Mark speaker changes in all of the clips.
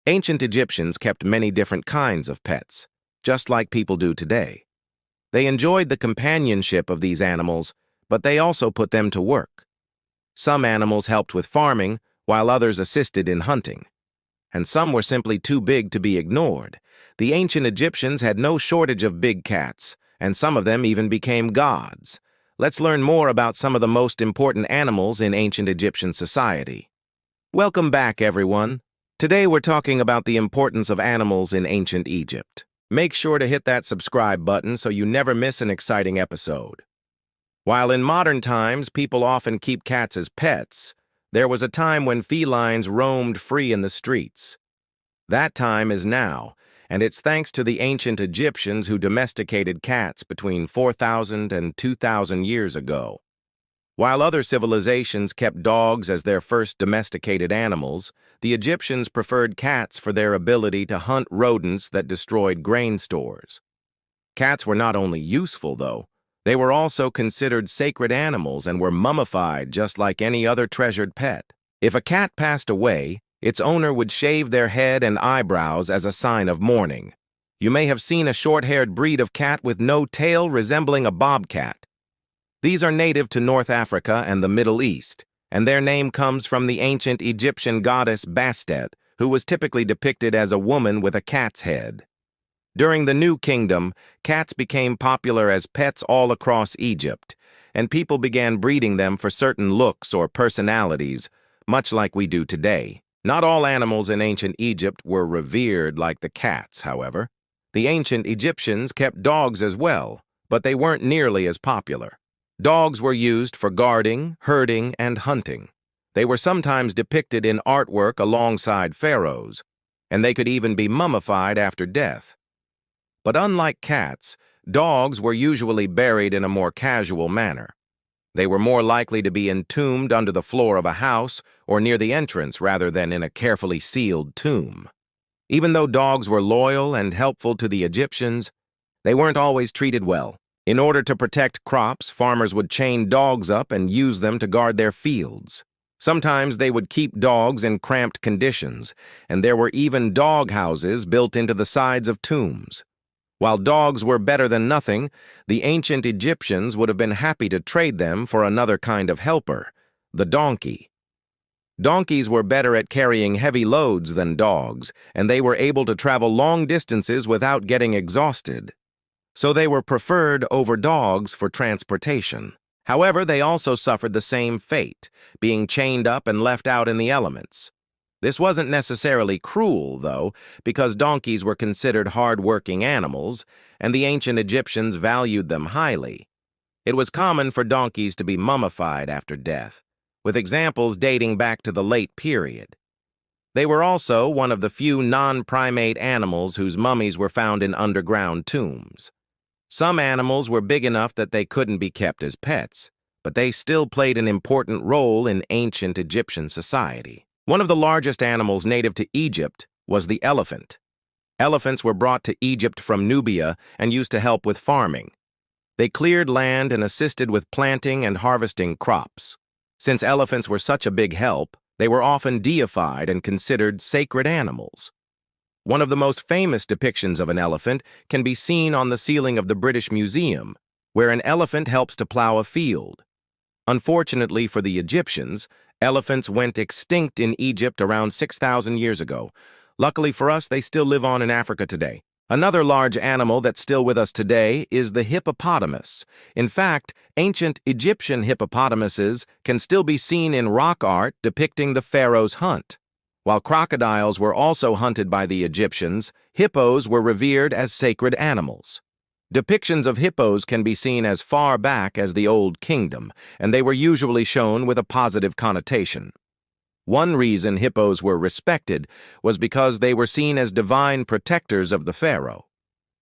Speaker 1: Ancient Egyptians kept many different kinds of pets, just like people do today. They enjoyed the companionship of these animals, but they also put them to work. Some animals helped with farming, while others assisted in hunting. And some were simply too big to be ignored. The ancient Egyptians had no shortage of big cats, and some of them even became gods. Let's learn more about some of the most important animals in ancient Egyptian society. Welcome back, everyone. Today we're talking about the importance of animals in ancient Egypt. Make sure to hit that subscribe button so you never miss an exciting episode. While in modern times people often keep cats as pets, there was a time when felines roamed free in the streets. That time is now, and it's thanks to the ancient Egyptians who domesticated cats between 4,000 and 2,000 years ago. While other civilizations kept dogs as their first domesticated animals, the Egyptians preferred cats for their ability to hunt rodents that destroyed grain stores. Cats were not only useful, though, they were also considered sacred animals and were mummified just like any other treasured pet. If a cat passed away, its owner would shave their head and eyebrows as a sign of mourning. You may have seen a short-haired breed of cat with no tail resembling a bobcat. These are native to North Africa and the Middle East, and their name comes from the ancient Egyptian goddess Bastet, who was typically depicted as a woman with a cat's head. During the New Kingdom, cats became popular as pets all across Egypt, and people began breeding them for certain looks or personalities, much like we do today. Not all animals in ancient Egypt were revered like the cats, however. The ancient Egyptians kept dogs as well, but they weren't nearly as popular. Dogs were used for guarding, herding, and hunting. They were sometimes depicted in artwork alongside pharaohs, and they could even be mummified after death. But unlike cats, dogs were usually buried in a more casual manner. They were more likely to be entombed under the floor of a house or near the entrance rather than in a carefully sealed tomb. Even though dogs were loyal and helpful to the Egyptians, they weren't always treated well. In order to protect crops, farmers would chain dogs up and use them to guard their fields. Sometimes they would keep dogs in cramped conditions, and there were even dog houses built into the sides of tombs. While dogs were better than nothing, the ancient Egyptians would have been happy to trade them for another kind of helper, the donkey. Donkeys were better at carrying heavy loads than dogs, and they were able to travel long distances without getting exhausted. So they were preferred over dogs for transportation. However, they also suffered the same fate, being chained up and left out in the elements. This wasn't necessarily cruel, though, because donkeys were considered hard-working animals, and the ancient Egyptians valued them highly. It was common for donkeys to be mummified after death, with examples dating back to the late period. They were also one of the few non-primate animals whose mummies were found in underground tombs. Some animals were big enough that they couldn't be kept as pets, but they still played an important role in ancient Egyptian society. One of the largest animals native to Egypt was the elephant. Elephants were brought to Egypt from Nubia and used to help with farming. They cleared land and assisted with planting and harvesting crops. Since elephants were such a big help, they were often deified and considered sacred animals. One of the most famous depictions of an elephant can be seen on the ceiling of the British Museum, where an elephant helps to plow a field. Unfortunately for the Egyptians, elephants went extinct in Egypt around 6,000 years ago. Luckily for us, they still live on in Africa today. Another large animal that's still with us today is the hippopotamus. In fact, ancient Egyptian hippopotamuses can still be seen in rock art depicting the pharaoh's hunt. While crocodiles were also hunted by the Egyptians, hippos were revered as sacred animals. Depictions of hippos can be seen as far back as the Old Kingdom, and they were usually shown with a positive connotation. One reason hippos were respected was because they were seen as divine protectors of the pharaoh.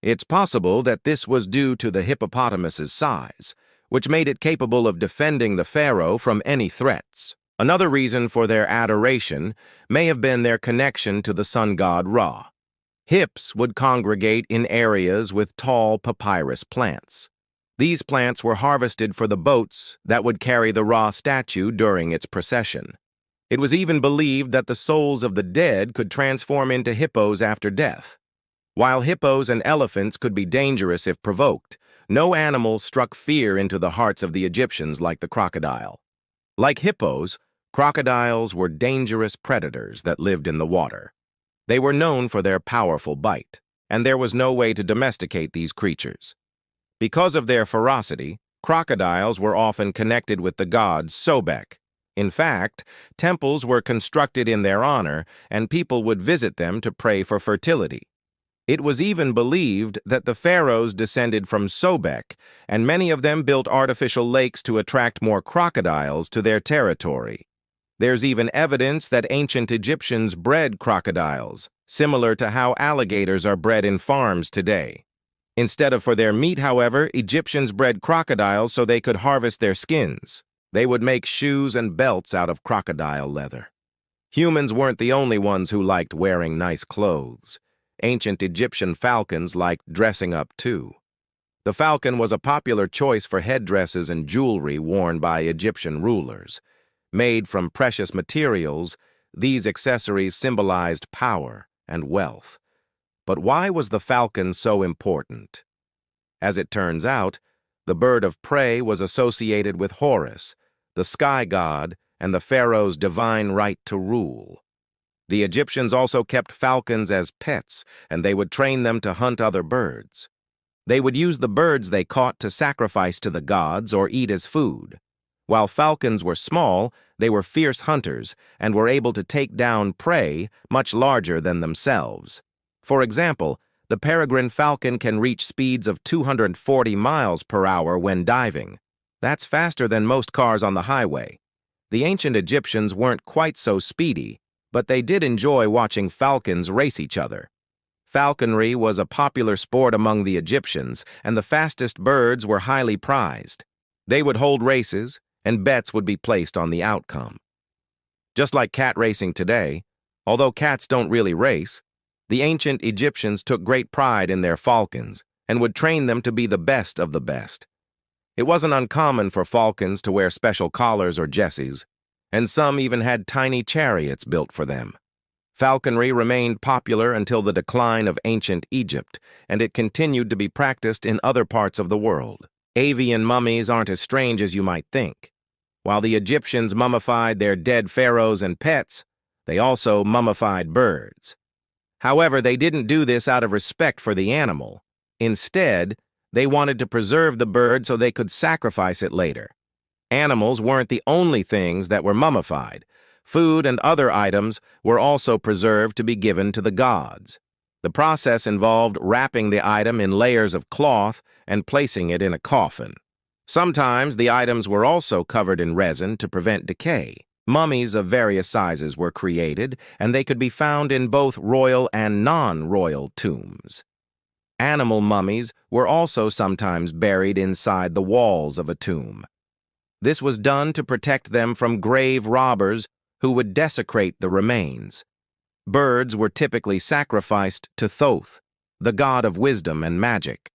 Speaker 1: It's possible that this was due to the hippopotamus's size, which made it capable of defending the pharaoh from any threats. Another reason for their adoration may have been their connection to the sun god Ra. Hips would congregate in areas with tall papyrus plants. These plants were harvested for the boats that would carry the Ra statue during its procession. It was even believed that the souls of the dead could transform into hippos after death. While hippos and elephants could be dangerous if provoked, no animal struck fear into the hearts of the Egyptians like the crocodile. Like hippos, crocodiles were dangerous predators that lived in the water. They were known for their powerful bite, and there was no way to domesticate these creatures. Because of their ferocity, crocodiles were often connected with the god Sobek. In fact, temples were constructed in their honor, and people would visit them to pray for fertility. It was even believed that the pharaohs descended from Sobek, and many of them built artificial lakes to attract more crocodiles to their territory. There's even evidence that ancient Egyptians bred crocodiles, similar to how alligators are bred in farms today. Instead of for their meat, however, Egyptians bred crocodiles so they could harvest their skins. They would make shoes and belts out of crocodile leather. Humans weren't the only ones who liked wearing nice clothes. Ancient Egyptian falcons liked dressing up too. The falcon was a popular choice for headdresses and jewelry worn by Egyptian rulers. Made from precious materials, these accessories symbolized power and wealth. But why was the falcon so important? As it turns out, the bird of prey was associated with Horus, the sky god, and the pharaoh's divine right to rule. The Egyptians also kept falcons as pets, and they would train them to hunt other birds. They would use the birds they caught to sacrifice to the gods or eat as food. While falcons were small, they were fierce hunters and were able to take down prey much larger than themselves. For example, the peregrine falcon can reach speeds of 240 miles per hour when diving. That's faster than most cars on the highway. The ancient Egyptians weren't quite so speedy, but they did enjoy watching falcons race each other. Falconry was a popular sport among the Egyptians, and the fastest birds were highly prized. They would hold races, and bets would be placed on the outcome. Just like cat racing today, although cats don't really race, the ancient Egyptians took great pride in their falcons and would train them to be the best of the best. It wasn't uncommon for falcons to wear special collars or jesses, and some even had tiny chariots built for them. Falconry remained popular until the decline of ancient Egypt, and it continued to be practiced in other parts of the world. Avian mummies aren't as strange as you might think. While the Egyptians mummified their dead pharaohs and pets, they also mummified birds. However, they didn't do this out of respect for the animal. Instead, they wanted to preserve the bird so they could sacrifice it later. Animals weren't the only things that were mummified. Food and other items were also preserved to be given to the gods. The process involved wrapping the item in layers of cloth and placing it in a coffin. Sometimes the items were also covered in resin to prevent decay. Mummies of various sizes were created, and they could be found in both royal and non-royal tombs. Animal mummies were also sometimes buried inside the walls of a tomb. This was done to protect them from grave robbers who would desecrate the remains. Birds were typically sacrificed to Thoth, the god of wisdom and magic.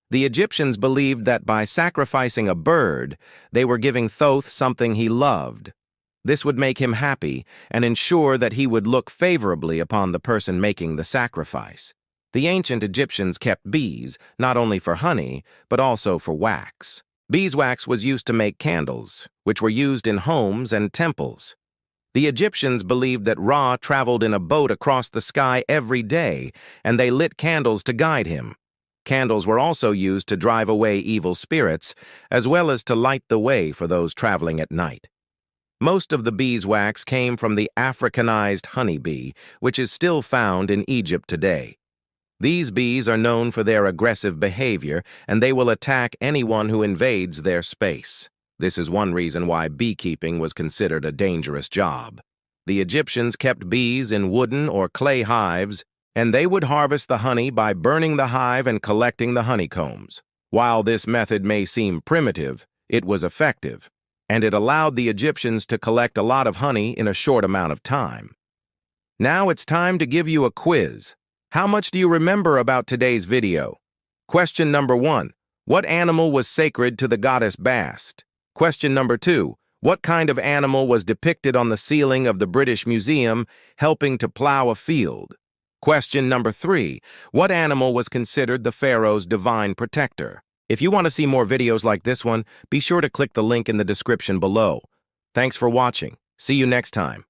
Speaker 1: The Egyptians believed that by sacrificing a bird, they were giving Thoth something he loved. This would make him happy and ensure that he would look favorably upon the person making the sacrifice. The ancient Egyptians kept bees, not only for honey, but also for wax. Beeswax was used to make candles, which were used in homes and temples. The Egyptians believed that Ra traveled in a boat across the sky every day, and they lit candles to guide him. Candles were also used to drive away evil spirits, as well as to light the way for those traveling at night. Most of the beeswax came from the Africanized honeybee, which is still found in Egypt today. These bees are known for their aggressive behavior, and they will attack anyone who invades their space. This is one reason why beekeeping was considered a dangerous job. The Egyptians kept bees in wooden or clay hives, and they would harvest the honey by burning the hive and collecting the honeycombs. While this method may seem primitive, it was effective, and it allowed the Egyptians to collect a lot of honey in a short amount of time. Now it's time to give you a quiz. How much do you remember about today's video? Question number 1. What animal was sacred to the goddess Bastet? Question number 2. What kind of animal was depicted on the ceiling of the British Museum helping to plow a field? Question number 3. What animal was considered the Pharaoh's divine protector? If you want to see more videos like this one, be sure to click the link in the description below. Thanks for watching. See you next time.